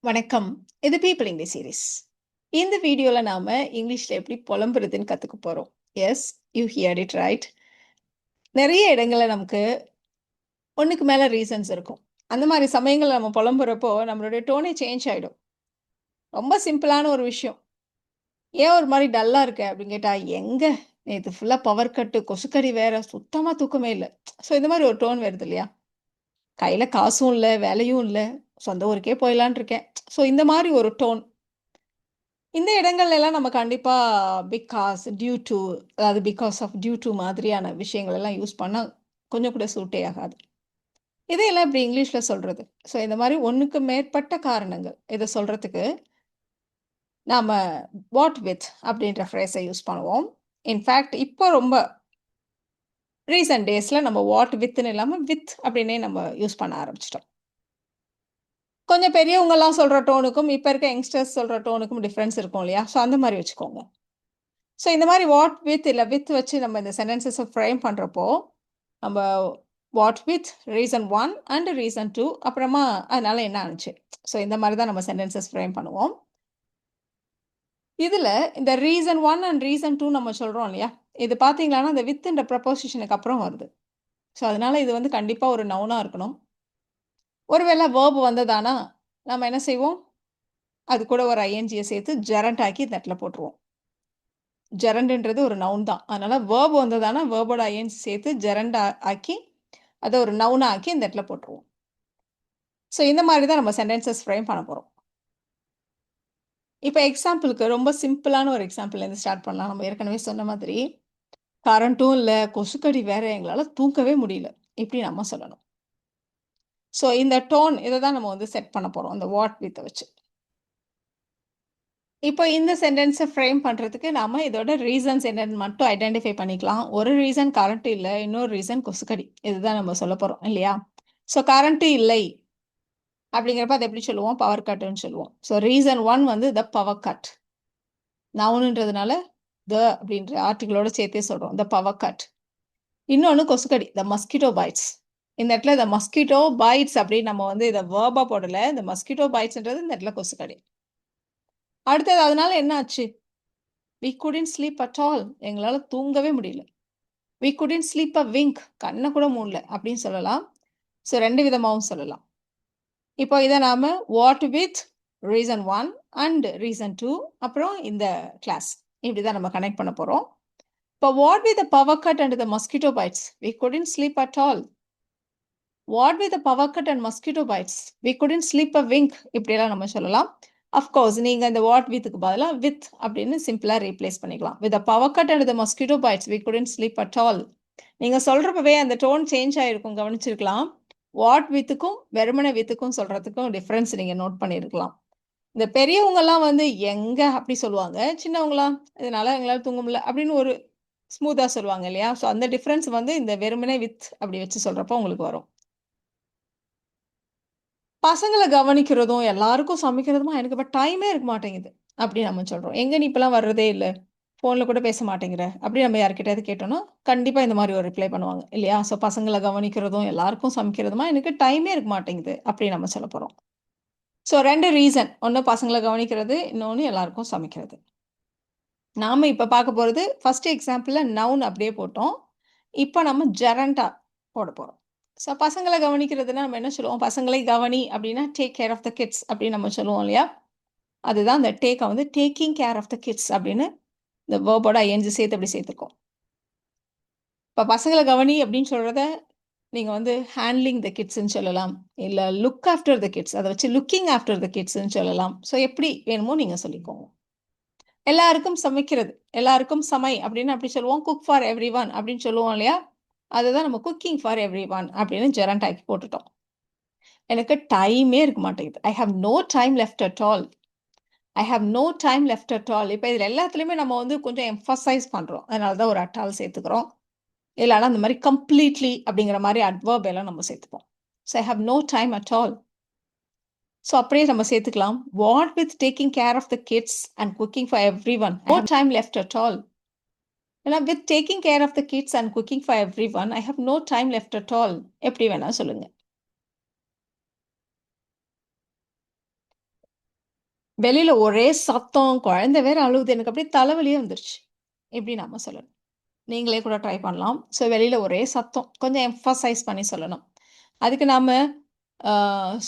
வணக்கம். இது people English series. இந்த வீடியோல நாம இங்கிலீஷ்ல எப்படி புலம்புறதுன்னு கத்துக்க போறோம். Yes, you heard it right. நெறைய இடங்கள்ல நமக்கு ஒண்ணுக்கு மேல ரீசன்ஸ் இருக்கும். அந்த மாரி சமயங்கள்ல நம்ம புலம்புறப்போ நம்மளுடைய டோனே சேஞ்ச் ஆயிடும். ரொம்ப சிம்பிளான ஒரு விஷயம். "ஏன் ஒரு மாரி டல்லா இருக்க?" அப்படின்னு கேட்டா, "எங்க நேத்து ஃபுல்லா பவர் கட்டு, கொசுக்கடி வேற, சுத்தமா தூக்கமே இல்ல." ஸோ இந்த மாரி ஒரு டோன் வருது இல்லையா? கையில காசும் இல்ல, வேலையும் இல்ல, சொந்த ஊருக்கே போயிடலான்னு இருக்கேன். ஸோ இந்த மாரி ஒரு டோன். இந்த இடங்கள்ல எல்லாம் நம்ம கண்டிப்பா பிகாஸ், டியூ டூ அதாவது பிகாஸ் ஆஃப், டியூ டூ மாதிரியான விஷயங்கள் எல்லாம் யூஸ் பண்ணா கொஞ்சம் கூட சூட்டே ஆகாது. இதையெல்லாம் இப்படி இங்கிலீஷ்ல சொல்றது. ஸோ இந்த மாரி ஒண்ணுக்கு மேற்பட்ட காரணங்கள் இத சொல்றதுக்கு நாம வாட் வித் அப்படின்ற ஃப்ரேஸ யூஸ் பண்ணுவோம். இன்ஃபாக்ட் இப்போ ரொம்ப ரீசென்ட் டேஸ்ல நம்ம வாட் வித்ன்னு இல்லாம வித் அப்படின்னே நம்ம யூஸ் பண்ண ஆரம்பிச்சுட்டோம். கொஞ்சம் பெரியவங்கலாம் சொல்ற டோனுக்கும், இப்ப இருக்க யங்ஸ்டர்ஸ் சொல்ற டோனுக்கும் டிஃபரன்ஸ் இருக்கும் இல்லையா? ஸோ அந்த மாரி வச்சுக்கோங்க. ஸோ இந்த மாரி வாட் வித் இல்ல வித் வச்சு நம்ம இந்த சென்டென்சஸ ஃப்ரேம் பண்றப்போ, நம்ப what with reason 1 and reason 2 அப்புறமா அதனால என்ன ஆனுச்சு? ஸோ இந்த மாரி தான் நம்ம சென்டென்சஸ் ஃப்ரேம் பண்ணுவோம். இதுல இந்த ரீசன் 1 அண்ட் ரீசன் 2 நம்ம சொல்றோம் இல்லையா? இது பார்த்தீங்களான்னா, அந்த வித்ன்ற ப்ரப்போசிஷனுக்கு அப்புறம் வருது. ஸோ அதனால இது வந்து கண்டிப்பா ஒரு நவுனா இருக்கணும். ஒருவேள வெர்ப் வந்ததானா, நம்ம என்ன செய்வோம்? அது கூட ஒரு ஐஎன்ஜிய சேர்த்து ஜெரண்ட் ஆக்கி இந்த இடத்துல போட்டுருவோம். ஜெரண்ட்ன்றது ஒரு நவுன் தான். அதனால வெர்ப் வந்ததானா, வெர்போட ஐஎன்ஜி சேர்த்து ஜெரண்ட் ஆக்கி, அத ஒரு நவுனா ஆக்கி இந்த இடத்துல போட்டுருவோம். ஸோ இந்த மாரி தான் நம்ம சென்டென்சஸ் ஃப்ரேம் பண்ண போறோம். இப்ப எக்ஸாம்பிள்க்கு ரொம்ப சிம்பிளான ஒரு எக்ஸாம்பிள்லேருந்து ஸ்டார்ட் பண்ணலாம். நம்ம ஏற்கனவே சொன்ன மாதிரி, கரண்ட்டும் இல்ல, கொசுக்கடி வேற எங்களால தூங்கவே முடியல. இப்படி நம்ம சொல்லணும். ஸோ இந்த டோன் இத தான் நம்ம வந்து செட் பண்ண போறோம். அந்த வாட் வித்த வச்சு. இப்போ இந்த சென்டென்ஸ ஃப்ரேம் பண்றதுக்கு நாம இதோட ரீசன்ஸ் என்னன்னு மட்டும் ஐடென்டிஃபை பண்ணிக்கலாம். ஒரு ரீசன் கரண்ட் இல்ல, இன்னொரு ரீசன் கொசுக்கடி. இதுதான் நம்ம சொல்லப் போறோம் இல்லையா? ஸோ கரண்ட் இல்லை அப்படிங்கிறப்ப அத எப்படி சொல்லுவோம்? பவர் கட்ன்னு சொல்லுவோம். ஸோ ரீசன் 1 வந்து த பவர் கட். நவுன்ன்றதுனால த அப்படின்ற ஆர்டிகிளோட சேர்த்தே சொல்றோம். த பவர் கட். இன்னொன்னு கொசுக்கடி. த மஸ்கிட்டோ பைட்ஸ். இந்த இடத்துல த மஸ்கிட்டோ பைட்ஸ் அப்படின்னு நம்ம வந்து இத வெர்பா போடல. இந்த மஸ்கிட்டோ பைட்ஸ்ன்றது இந்த இடத்துல கொசுக்கடி. அடுத்தது அதனால என்ன ஆச்சு? We couldn't sleep at all. எங்களால தூங்கவே முடியல. We couldn't sleep a wink. கண்ண கூட மூடல அப்படின்னு சொல்லலாம். ஸோ 2 விதமாவும் சொல்லலாம். இப்போ இத நாம what with reason 1 and reason 2 அப்புறம் இந்த கிளாஸ். இப்படி தான் நம்ம கனெக்ட் பண்ண போறோம். இப்போ what with the power cut and the mosquito bites. We couldn't sleep at all. What with the power cut and mosquito bites. We couldn't sleep a wink. இப்படியெல்லாம் நம்ம சொல்லலாம். அஃப்கோர்ஸ் நீங்க இந்த வாட் வித்துக்கு பதிலா வித் அப்படின்னு சிம்பிளா ரீப்ளேஸ் பண்ணிக்கலாம். With the power cut and the mosquito bites we couldn't sleep at all. நீங்க சொல்றப்பவே அந்த டோன் சேஞ்ச் ஆயிருக்கும் கவனிச்சிருக்கலாம். வாட் வித்துக்கும் வெறுமனே வித்துக்கும் சொல்றதுக்கும் டிஃபரன்ஸ் நீங்க நோட் பண்ணியிருக்கலாம். இந்த பெரியவங்கலாம் வந்து எங்க அப்படி சொல்லுவாங்க. சின்னவங்கலாம் இதனால எங்களால தூங்க முடியல அப்படின்னு ஒரு ஸ்மூத்தா சொல்லுவாங்க இல்லையா? ஸோ அந்த டிஃபரன்ஸ் வந்து இந்த வெறுமனே வித் அப்படி வச்சு சொல்றப்போ உங்களுக்கு வரும். பசங்கள கவனிக்கிறதும், எல்லாருக்கும் சமைக்கிறதுமா எனக்கு இப்ப டைமே இருக்க மாட்டேங்குது. அப்படி நம்ம சொல்றோம். எங்க நீ இப்பலாம் வர்றதே இல்ல. ஃபோன்ல கூட பேச மாட்டேங்கிற. அப்படி நம்ம யார்கிட்டயாவது கேட்டோம்னா, கண்டிப்பா இந்த மாரி ஒரு ரிப்ளை பண்ணுவாங்க. இல்லையா? ஸோ பசங்கள கவனிக்கிறதும், எல்லாருக்கும் சமைக்கிறதுமா எனக்கு டைமே இருக்க மாட்டேங்குது. அப்படி நம்ம சொல்லப் போறோம். So 2 reason. ஒண்ணு பசங்கள கவனிக்கிறது, இன்னொன்னு எல்லாருக்கும் சமைக்கிறது. நாம இப்ப பார்க்க போறது ஃபர்ஸ்ட் எக்ஸாம்பிள்ல நவுன் அப்படியே போட்டோம். இப்ப நம்ம ஜெரண்டா போடப் போறோம். ஸோ பசங்கள கவனிக்கிறதுன்னா நம்ம என்ன சொல்லுவோம்? பசங்களை கவனி அப்படின்னா, take care of the kids அப்படின்னு நம்ம சொல்லுவோம் இல்லையா? அதுதான் அந்த டேக்க வந்து taking care of the kids அப்படின்னு இந்த வெர்போட ஐஎன்ஜி சேர்த்து அப்படி சேர்த்துருக்கோம். இப்ப பசங்கள கவனி அப்படின்னு சொல்றத நீங்க வந்து ஹேண்ட்லிங் த கிட்ஸ்ன்னு சொல்லலாம். இல்ல லுக் ஆஃப்டர் த கிட்ஸ். அத வச்சு லுக்கிங் ஆஃப்டர் த கிட்ஸ்ன்னு சொல்லலாம். ஸோ எப்படி வேணுமோ நீங்க சொல்லிக்கோங்க. எல்லாருக்கும் சமைக்கிறது. எல்லாருக்கும் சமை அப்படின்னு அப்படி சொல்லுவோம். குக் ஃபார் எவ்ரிஒன் அப்படின்னு சொல்லுவோம் இல்லையா? அதுதான் நம்ம குக்கிங் ஃபார் எவ்ரிஒன் அப்படின்னு ஜெரண்ட் ஆக்கி போட்டுட்டோம். எனக்கு டைமே இருக்க மாட்டேங்குது. I have no time left at all. I have no time left at all. இப்ப இதுல எல்லாத்துலயுமே நம்ம வந்து கொஞ்சம் எம்பசைஸ் பண்றோம். அதனால தான் ஒரு அட் ஆல் சேர்த்துக்கிறோம். இல்லன்னா அந்த மாரி கம்ப்ளீட்லி அப்படிங்கிற மாரி அட்வெர்ப் எல்லாம் நம்ம சேர்த்துப்போம். So I have no time at all. So அப்படியே நம்ம சேர்த்துக்கலாம். What with taking care of the kids and cooking for everyone. No time left at all. ஏன்னா with taking care of the kids and cooking for everyone, I have no time left at all. எப்படி வேணா சொல்லுங்க. வெளியில ஒரே சத்தம், குழந்தை வேற அழுவுது. எனக்கு அப்படியே தலைவலியே வந்துருச்சு. இப்படி நம்ம சொல்லணும். நீங்களே கூட ட்ரை பண்ணலாம். ஸோ வெளியில ஒரே சத்தம். கொஞ்சம் எம்ஃபசைஸ் பண்ணி சொல்லணும். அதுக்கு நாம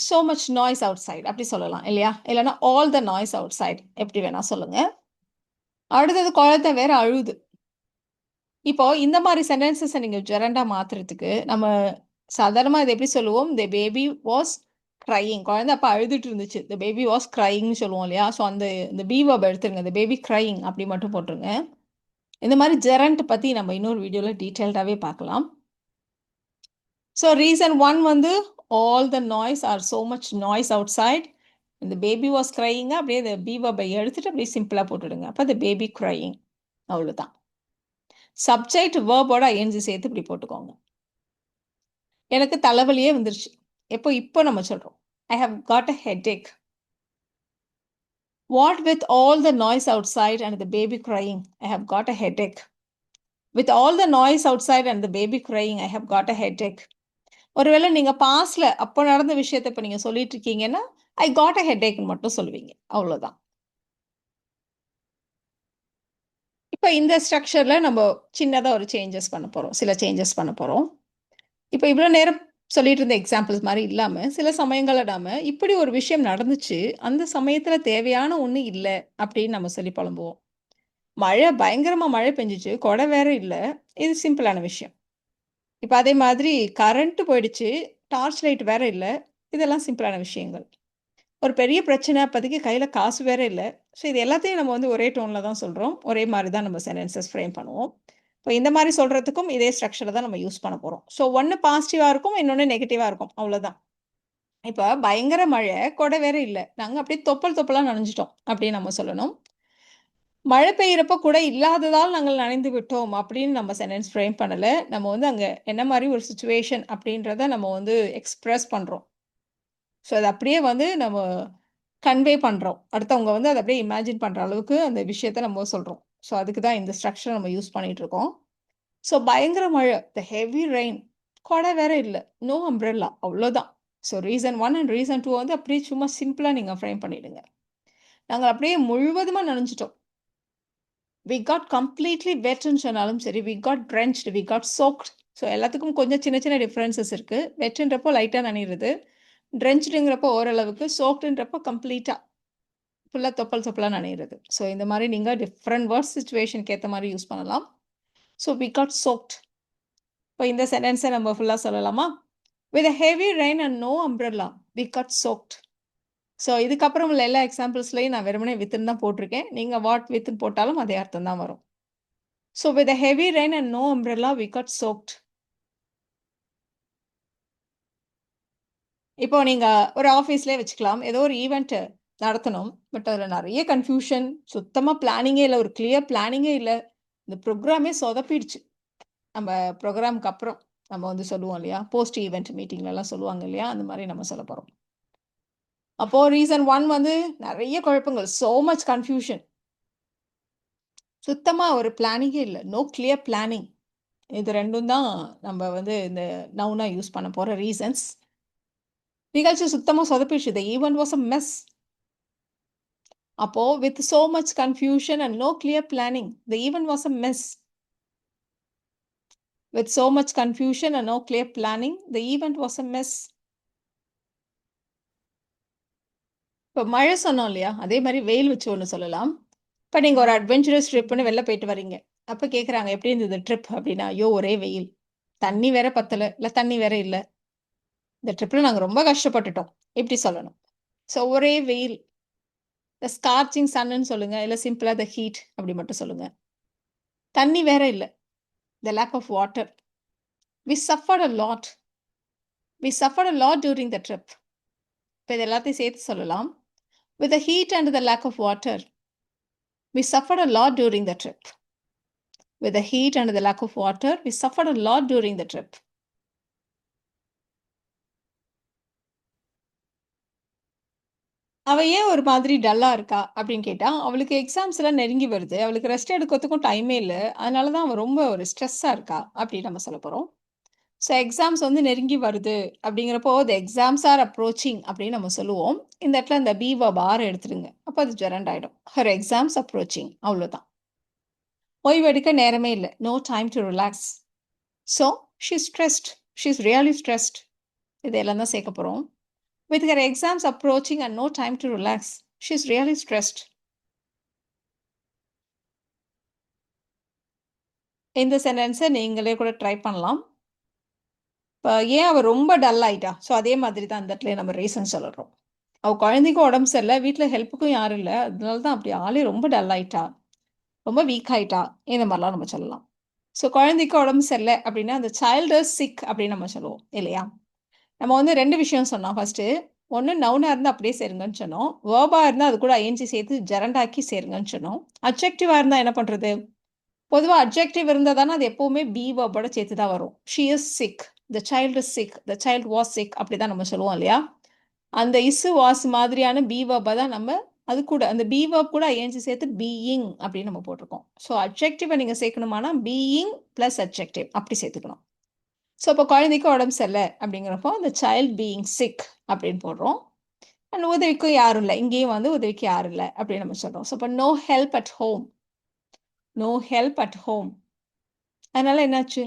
"சோ மச் நாய்ஸ் அவுட்சைட்" அப்படி சொல்லலாம் இல்லையா? இல்லன்னா "ஆல் த நாய்ஸ் அவுட்சைட்" எப்படி வேணா சொல்லுங்க. அடுத்தது குழந்தை வேற அழுவுது. இப்போ இந்த மாரி சென்டென்சஸ நீங்க ஜெரண்டா மாத்துறதுக்கு, நம்ம சாதாரணமா இத எப்படி சொல்லுவோம்? "தி பேபி வாஸ் கிரையிங்" குழந்தை அப்ப அழுதுட்டு இருந்துச்சு. "தி பேபி வாஸ் கிரையிங்ன்னு" சொல்லுவோம் இல்லையா? ஸோ அந்த இந்த பி வெர்ப் எடுத்துருங்க. "தி பேபி கிரையிங்" அப்படி மட்டும் போட்டுருங்க. இந்த மாரி ஜெரண்ட் பத்தி நம்ம இன்னொரு வீடியோல டீட்டெயில்டாவே பார்க்கலாம். ஸோ ரீசன் 1 வந்து all the noise are so much noise outside. இந்த பேபி வாஸ் கிரையிங்க அப்படியே இந்த பி வெர்பை எடுத்துட்டு அப்படியே சிம்பிளா போட்டுடுங்க. அப்ப தி பேபி கிரையிங் அவ்வளோதான். சப்ஜெக்ட் வெர்போட ஐஎன்ஜி சேர்த்து இப்படி போட்டுக்கோங்க. எனக்கு தலைவலியே வந்துருச்சு. இப்போ நம்ம சொல்றோம். I have got a headache. What with all the noise outside and the baby crying I have got a headache. With all the noise outside and the baby crying I have got a headache. ஒருவேளை நீங்க பாஸ்ட்ல அப்போ நடந்த விஷயத்த இப்ப நீங்க சொல்லிட்டு இருக்கீங்கன்னா, I got a ஹெட்டேக்ன்னு மட்டும் சொல்லுவீங்க. அவ்வளோதான். இப்ப இந்த ஸ்ட்ரக்சர்ல நம்ம சின்னதா ஒரு சேஞ்சஸ் பண்ண போறோம். சில சேஞ்சஸ் பண்ண போறோம். இப்ப இவ்வளோ நேரம் சொல்லிட்டு இருந்த எக்ஸாம்பிள்ஸ் மாரி இல்லாம, சில சமயங்கள்ல நாம இப்படி ஒரு விஷயம் நடந்துச்சு, அந்த சமயத்துல தேவையான ஒண்ணு இல்ல அப்படின்னு நம்ம சொல்லி புலம்புவோம். பயங்கரமா மழை பெஞ்சுச்சு, கொடை வேற இல்ல. இது சிம்பிளான விஷயம். இப்ப அதே மாதிரி கரண்ட் போயிடுச்சு, டார்ச் லைட் வேற இல்ல. இதெல்லாம் சிம்பிளான விஷயங்கள். ஒரு பெரிய பிரச்சனை, அப்போதைக்கு கையில காசு வேற இல்ல. ஸோ இது எல்லாத்தையும் நம்ம வந்து ஒரே டோன்ல தான் சொல்றோம். ஒரே மாரி தான் நம்ம சென்டென்சஸ் ஃப்ரேம் பண்ணுவோம். இப்போ இந்த மாரி சொல்றதுக்கும் இதே ஸ்ட்ரக்சர தான் நம்ம யூஸ் பண்ண போறோம். ஸோ ஒண்ணு பாசிட்டிவா இருக்கும், இன்னொன்னு நெகட்டிவா இருக்கும். அவ்வளோதான். இப்ப பயங்கர மழை, கொடை வேற இல்ல. நாங்க அப்படியே தொப்பல் தொப்பலா நனைஞ்சுட்டோம் அப்படின்னு நம்ம சொல்லணும். மழை பெய்யறப்ப குடை இல்லாததால் நாங்கள் நனைந்து விட்டோம் அப்படின்னு நம்ம சென்டென்ஸ் ஃப்ரேம் பண்ணல. நம்ம வந்து அங்க என்ன மாரி ஒரு சிச்சுவேஷன் அப்படின்றத நம்ம வந்து எக்ஸ்பிரஸ் பண்றோம். ஸோ அத அப்படியே வந்து நம்ம கன்வே பண்றோம். அடுத்தவங்க வந்து அத அப்படியே இமேஜின் பண்ற அளவுக்கு அந்த விஷயத்த நம்ம சொல்றோம். ஸோ அதுக்கு தான் இந்த ஸ்ட்ரக்சர் நம்ம யூஸ் பண்ணிட்டு இருக்கோம். ஸோ பயங்கர மழை, த ஹெவி ரெயின், கொடை வேற இல்ல. நோ அம்ப்ரெல்லா அவ்வளோதான். ஸோ ரீசன் 1 அண்ட் ரீசன் 2 வந்து அப்படியே சும்மா சிம்பிளா நீங்க ஃப்ரேம் பண்ணிடுங்க. நாங்க அப்படியே முழுவதுமா நனைஞ்சுட்டோம். வி காட் கம்ப்ளீட்லி வெட்ன்னு சொன்னாலும் சரி, we got drenched, we got soaked. So எல்லாத்துக்கும் கொஞ்சம் சின்ன சின்ன டிஃபரன்சஸ் இருக்கு. வெட்டுன்றப்போ லைட்டா நனையிறது. ட்ரென்ச்டுங்கிறப்போ ஓரளவுக்கு, சோக்டுன்றப்போ கம்ப்ளீட்டா ஃபுல்லா தொப்பல் தொப்பலா நனையிறது. ஸோ இந்த மாரி நீங்க டிஃபரண்ட் வேர்ட் சிச்சுவேஷனுக்கு ஏத்த மாரி யூஸ் பண்ணலாம். So we got soaked. இப்போ இந்த சென்டென்ஸ நம்ம ஃபுல்லா சொல்லலாமா? With a heavy rain and no umbrella we got soaked. So இதுக்கப்புறம் உள்ள எல்லா எக்ஸாம்பிள்ஸ்லயும் நான் வெறுமனே வித்ன்னு தான் போட்டிருக்கேன். நீங்க வாட் வித்ன்னு போட்டாலும் அதே அர்த்தம் தான் வரும். So with a heavy rain and no umbrella we got soaked. இப்போ நீங்க ஒரு ஆஃபீஸ்லயே வச்சுக்கலாம். ஏதோ ஒரு ஈவென்ட் நடத்தணும். பட் அதில நெறைய கன்ஃப்யூஷன். சுத்தமா பிளானிங்கே இல்ல. ஒரு கிளியர் பிளானிங்கே இல்ல. இந்த ப்ரோகிராமே சொதப்பிடுச்சு. நம்ம ப்ரோகிராம்க்கு அப்புறம் நம்ம வந்து சொல்லுவோம் இல்லையா? போஸ்ட் ஈவென்ட் மீட்டிங்லலாம் சொல்லுவாங்க இல்லையா? அந்த மாரி நம்ம சொல்லப் போறோம். அப்போ ரீசன் 1 வந்து நெறைய குழப்பங்கள். So much confusion. சுத்தமா ஒரு பிளானிங்கே இல்ல. No clear planning. இது 2ம் தான் நம்ம வந்து இந்த நவுனா யூஸ் பண்ண போற ரீசன்ஸ். நிகழ்ச்சி சுத்தமா சொதப்பிடுச்சு. The event was a mess. அப்போ with so much confusion and no clear planning. The event was a mess. With so much confusion and no clear planning, the event was a mess. இப்போ மழை சொன்னோம் இல்லையா? அதே மாரி வெயில் வச்சு ஒண்ணு சொல்லலாம். இப்ப நீங்க ஒரு அட்வென்ச்சரஸ் ட்ரிப்ன்னு வெளில போயிட்டு வரீங்க. அப்ப கேட்கறாங்க, "எப்படி இருந்தது ட்ரிப்?" அப்படின்னா, "ஐயோ! ஒரே வெயில். தண்ணி வேற பத்தல. இல்ல தண்ணி வேற இல்ல. இந்த ட்ரிப்ல நாங்க ரொம்ப கஷ்டப்பட்டுட்டோம்." இப்படி சொல்லணும். ஸோ ஒரே வெயில். த ஸ்கார்ச்சிங் சன்ன்னு சொல்லுங்க. இல்ல சிம்பிளா த ஹீட் அப்படி மட்டும் சொல்லுங்க. தண்ணி வேற இல்ல. The lack of water. We suffered a lot. We suffered a lot during the trip. இப்ப இது எல்லாத்தையும் சேர்த்து சொல்லலாம். With the heat and the lack of water, we suffered a lot during the trip. With the heat and the lack of water, we suffered a lot during the trip. அவ ஏன் ஒரு மாதிரி டல்லா இருக்கா அப்படின்னு கேட்டா, அவளுக்கு எக்ஸாம்ஸ் எல்லாம் நெருங்கி வருது. அவளுக்கு ரெஸ்ட் எடுக்கிறதுக்கும் டைமே இல்ல. அதனால தான் அவ ரொம்ப ஒரு ஸ்ட்ரெஸ்ஸா இருக்கா அப்படின்னு நம்ம சொல்லப் போறோம். ஸோ எக்ஸாம்ஸ் வந்து நெருங்கி வருது அப்படிங்கிறப்போ, "தி எக்ஸாம்ஸ் ஆர் அப்ரோச்சிங்" அப்படின்னு நம்ம சொல்லுவோம். இந்த இடத்துல இந்த பி வெர்ப் ஆர் எடுத்துடுங்க. அப்ப அப்போ அது ஜெரண்ட் ஆயிடும். ஹர் எக்ஸாம்ஸ் அப்ரோச்சிங் அவ்வளோதான். ஓய்வெடுக்க நேரமே இல்லை. No time to relax. So she stressed. She is really stressed. இதெல்லாம் தான் சேர்க்க போகிறோம். With her exams approaching and no time to relax, she is really stressed. இந்த சென்டென்ஸை நீங்களே கூட ட்ரை பண்ணலாம். இப்போ ஏன் அவள் ரொம்ப டல் ஆயிட்டா? ஸோ அதே மாதிரி தான் அந்த இடத்துல நம்ம ரீசன் சொல்லுறோம். அவள் குழந்தைக்கும் உடம்பு சரியில்லை, வீட்டில் ஹெல்ப்புக்கும் யாரும் இல்லை, அதனால தான் அப்படி ஆளே ரொம்ப டல் ஆயிட்டா, ரொம்ப வீக் ஆயிட்டா, இந்த மாதிரிலாம் நம்ம சொல்லலாம். ஸோ குழந்தைக்கு உடம்பு சரியில்லை அப்படின்னா அந்த சைல்டு இஸ் சிக் அப்படின்னு நம்ம சொல்லுவோம் இல்லையா? நம்ம வந்து 2 விஷயம் சொன்னோம். ஃபர்ஸ்ட்டு ஒண்ணு நவுனா இருந்தா அப்படியே சேருங்கன்னு சொன்னோம். வெர்பா இருந்தா அது கூட ஐஎன்ஜி சேர்த்து ஜெரண்டாக்கி சேருங்கன்னு சொன்னோம். அட்ஜெக்டிவா இருந்தா என்ன பண்றது? பொதுவா அட்ஜெக்டிவ் இருந்தா தானே அது எப்பவுமே பி வெர்போட சேர்த்து தான் வரும். She is sick, the child is sick, the child was sick அப்படிதான் நம்ம சொல்லுவோம் இல்லையா? அந்த இஸ் வாஸ் மாதிரியான பி வெர்பை தான் நம்ம அது கூட அந்த பி வெர்ப் கூட ஐஎன்ஜி சேர்த்து பீயிங் அப்படின்னு நம்ம போட்டிருக்கோம். ஸோ அட்ஜெக்டிவை நீங்க சேர்க்கணுமானா பீயிங் பிளஸ் அட்ஜெக்டிவ் அப்படி சேர்த்துக்கணும். ஸோ இப்போ குழந்தைக்கு உடம்பு சரியில்லை அப்படிங்கிறப்போ அந்த சைல்ட் பீயிங் சிக் அப்படின்னு போடுறோம். அண்ட் உதவிக்கும் யாரும் இல்லை, இங்கேயும் வந்து உதவிக்கு யாரும் இல்லை அப்படின்னு நம்ம சொல்கிறோம். ஸோ இப்போ no help at home, no help at home. அதனால என்னாச்சு?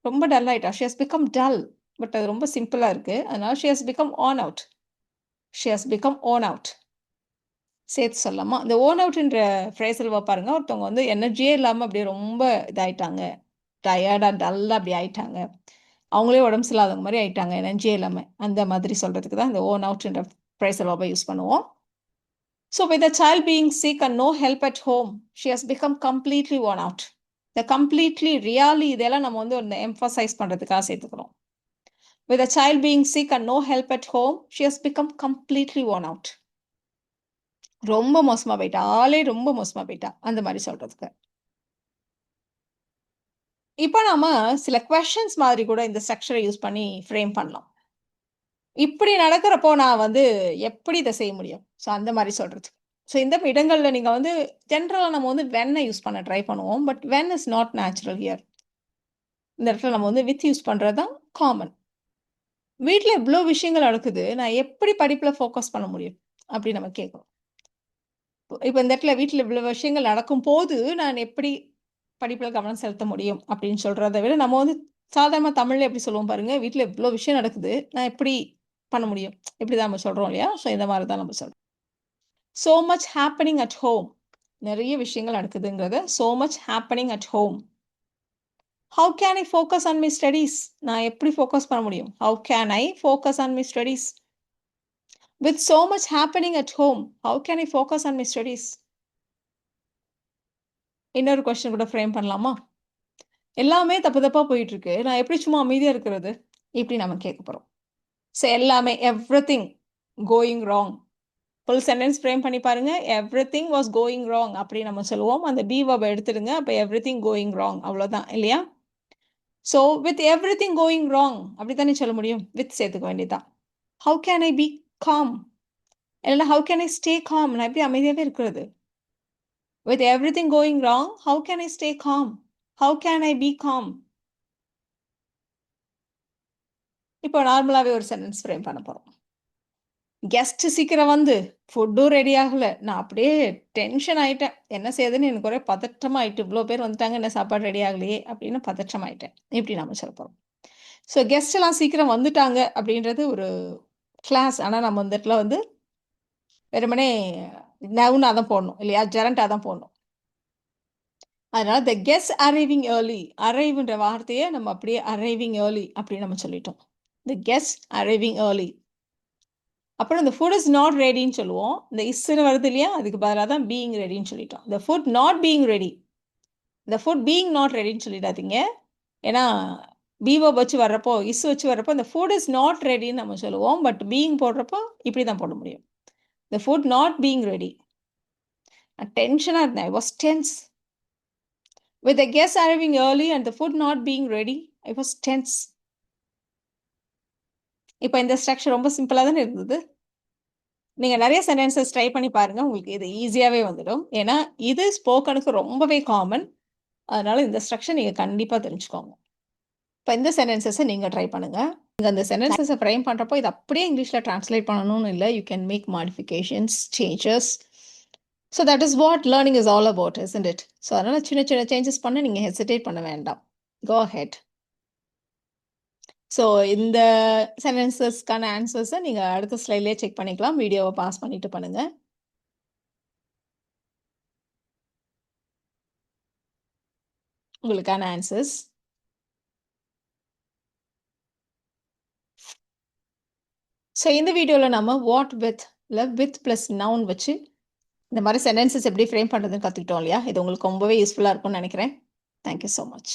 ரொம்ப டல் ஆயிட்டா. She has become dull. But அது ரொம்ப சிம்பிளாக இருக்குது. அதனால she has become an out. She has become own out சேர்த்து சொல்லலாமா? இந்த ஓன் அவுட்ன்ற ஃப்ரேஸில் பாருங்க, ஒருத்தவங்க வந்து எனர்ஜியே இல்லாமல் அப்படியே ரொம்ப இதாயிட்டாங்க, டயர்டாக டல்லாக அப்படி ஆயிட்டாங்க, அவங்களே உடம்பு சரியில்லாதவங்க மாதிரி ஆயிட்டாங்க, எனர்ஜியே இல்லாமல், அந்த மாதிரி சொல்கிறதுக்கு தான் இந்த ஓன் அவுட்ன்ற ஃப்ரேஸில் யூஸ் பண்ணுவோம். So with the child being sick and no help at home, she has become completely worn out. The completely, really இதெல்லாம் நம்ம வந்து ஒன்று எம்ஃபசைஸ் பண்ணுறதுக்காக சேர்த்துக்கிறோம். With the child being sick and no help at home, she has become completely worn out. ரொம்ப மோசமா போயிட்டா, ஆளே ரொம்ப மோசமா போயிட்டா, அந்த மாதிரி சொல்றதுக்கு. இப்போ நாம சில questions மாதிரி கூட இந்த ஸ்ட்ரக்சரை யூஸ் பண்ணி ஃப்ரேம் பண்ணலாம். இப்படி நடக்கிறப்போ நான் வந்து எப்படி இதை செய்ய முடியும்? ஸோ அந்த மாதிரி சொல்றதுக்கு. ஸோ இந்த இடங்கள்ல நீங்க வந்து ஜென்ரலா நம்ம வந்து வென்னை யூஸ் பண்ண ட்ரை பண்ணுவோம். But when is not natural here. இந்த இடத்துல நம்ம வந்து வித் யூஸ் பண்றது தான் காமன். வீட்ல இவ்ளோ விஷயங்கள் நடக்குது, நான் எப்படி படிப்புல ஃபோக்கஸ் பண்ண முடியும்? அப்படி நம்ம கேட்கிறோம். இப்ப இந்த இடத்துல வீட்ல இவ்ளோ விஷயங்கள் நடக்கும்போது, நான் எப்படி படிப்புல கவனம் செலுத்த முடியும்? அப்படின்னு சொல்றத விட, நம்ம வந்து சாதாரணமா தமிழ்ல எப்படி சொல்லுவோம் பாருங்க, வீட்ல இவ்ளோ விஷயம் நடக்குது, நான் எப்படி பண்ண முடியும்? இப்படிதான் நம்ம சொல்றோம் இல்லையா? ஸோ இந்த மாரி தான் நம்ம சொல்றோம். So much happening at home. நிறைய விஷயங்கள் நடக்குதுங்கிறத so much happening at home. How can I focus on my studies? நான் எப்படி ஃபோக்கஸ் பண்ண முடியும்? How can I focus on my studies? With so much happening at home, how can I focus on my studies? இன்னொரு question கூட frame பண்ணலாமா? எல்லாமே தப்பு தப்பா போயிட்டு இருக்கு, நான் எப்படி சும்மா அமைதியா இருக்கிறது? இப்படி நம்ம கேட்க போறோம். ஸோ எல்லாமே everything going wrong. Full sentence frame பண்ணி பாருங்க. எவ்ரிதிங் வாஸ் கோயிங் ராங் அப்படி நம்ம சொல்லுவோம். அந்த பி வெர்பை எடுத்துடுங்க. அப்போ எவ்ரிதிங் கோயிங் ராங் அவ்வளோதான் இல்லையா? So with everything going wrong அப்படி தானே சொல்ல முடியும். வித் சேர்த்துக்க வேண்டியதுதான். How can I be calm? இல்லைன்னா how can I stay calm? நான் எப்படி அமைதியாகவே இருக்கிறது? With everything going wrong, how can I stay calm? How can I be calm? இப்போ நார்மலாகவே ஒரு சென்டென்ஸ் ஃப்ரேம் பண்ண போகிறோம். கெஸ்ட் சீக்கிரம் வந்து ஃபுட்டும் ரெடி ஆகலை, நான் அப்படியே டென்ஷன் ஆகிட்டேன், என்ன செய்யுதுன்னு எனக்கு ஒரே பதற்றமாயிட்டு, இவ்வளோ பேர் வந்துட்டாங்க, என்ன சாப்பாடு ரெடி ஆகலையே அப்படின்னு பதற்றமாயிட்டேன். இப்படி நம்ம சொல்ல போகிறோம். ஸோ கெஸ்ட் எல்லாம் சீக்கிரம் வந்துட்டாங்க அப்படின்றது ஒரு கிளாஸ். ஆனால் நம்ம இந்த இடத்துல வந்து வெறுமனே நவுனா தான் போடணும் இல்லையா? ஜெரண்டா தான் போடணும். அதனால த கெஸ்ட் அரைவிங் ஏர்லி, அரைவ்ன்ற வார்த்தையை நம்ம அப்படியே அரைவிங் ஏர்லி அப்படின்னு நம்ம சொல்லிட்டோம். த கெஸ்ட் அரைவிங் ஏர்லி. அப்புறம் இந்த ஃபுட் இஸ் நாட் ரெடின்னு சொல்லுவோம். இந்த இஸ்ன்னு வருது இல்லையா? அதுக்கு பதிலாக தான் பீயிங் ரெடின்னு சொல்லிட்டோம். The food not being ready. The food being not ரெடின்னு சொல்லிடாதீங்க. ஏன்னா பீவோ வச்சு வர்றப்போ, இஸ் வச்சு வர்றப்போ இந்த ஃபுட் இஸ் நாட் ரெடின்னு நம்ம சொல்லுவோம். பட் பீயிங் போடுறப்போ இப்படி தான் போட முடியும். The food not being ready. நான் டென்ஷனாக இருந்தேன். I was tense. With the guests arriving early and the food not being ready, I was tense. இப்போ இந்த ஸ்ட்ரக்சர் ரொம்ப சிம்பிளாக தானே இருந்தது. நீங்கள் நிறைய சென்டென்சஸ் ட்ரை பண்ணி பாருங்க, உங்களுக்கு இது ஈஸியாகவே வந்துடும். ஏன்னா இது ஸ்போக்கனுக்கு ரொம்பவே காமன். அதனால இந்த ஸ்ட்ரக்சர் நீங்கள் கண்டிப்பாக தெரிஞ்சுக்கோங்க. இப்போ இந்த சென்டென்சஸை நீங்கள் ட்ரை பண்ணுங்க. நீங்கள் அந்த சென்டென்சஸை ஃப்ரேம் பண்ணுறப்போ இது அப்படியே இங்கிலீஷில் ட்ரான்ஸ்லேட் பண்ணணும்னு இல்லை. You can make modifications, changes. So that is what learning is all about isn't it? So அதனால சின்ன சின்ன சேஞ்சஸ் பண்ண நீங்க ஹெசிடேட் பண்ண வேண்டாம். Go ahead. ஸோ இந்த சென்டென்சஸ்க்கான ஆன்சர்ஸ நீங்க அடுத்த ஸ்லைட்லயே செக் பண்ணிக்கலாம். வீடியோவ பாஸ் பண்ணிட்டு பண்ணுங்க. உங்களுக்கான ஆன்சர்ஸ். ஸோ இந்த வீடியோல நம்ம வாட் வித்ல வித் பிளஸ் நவுன் வச்சு இந்த மாதிரி சென்டென்சஸ் எப்படி ஃப்ரேம் பண்றதுன்னு கத்துக்கிட்டோம் இல்லையா? இது உங்களுக்கு ரொம்பவே யூஸ்ஃபுல்லா இருக்கும்னு நினைக்கிறேன். Thank you so much.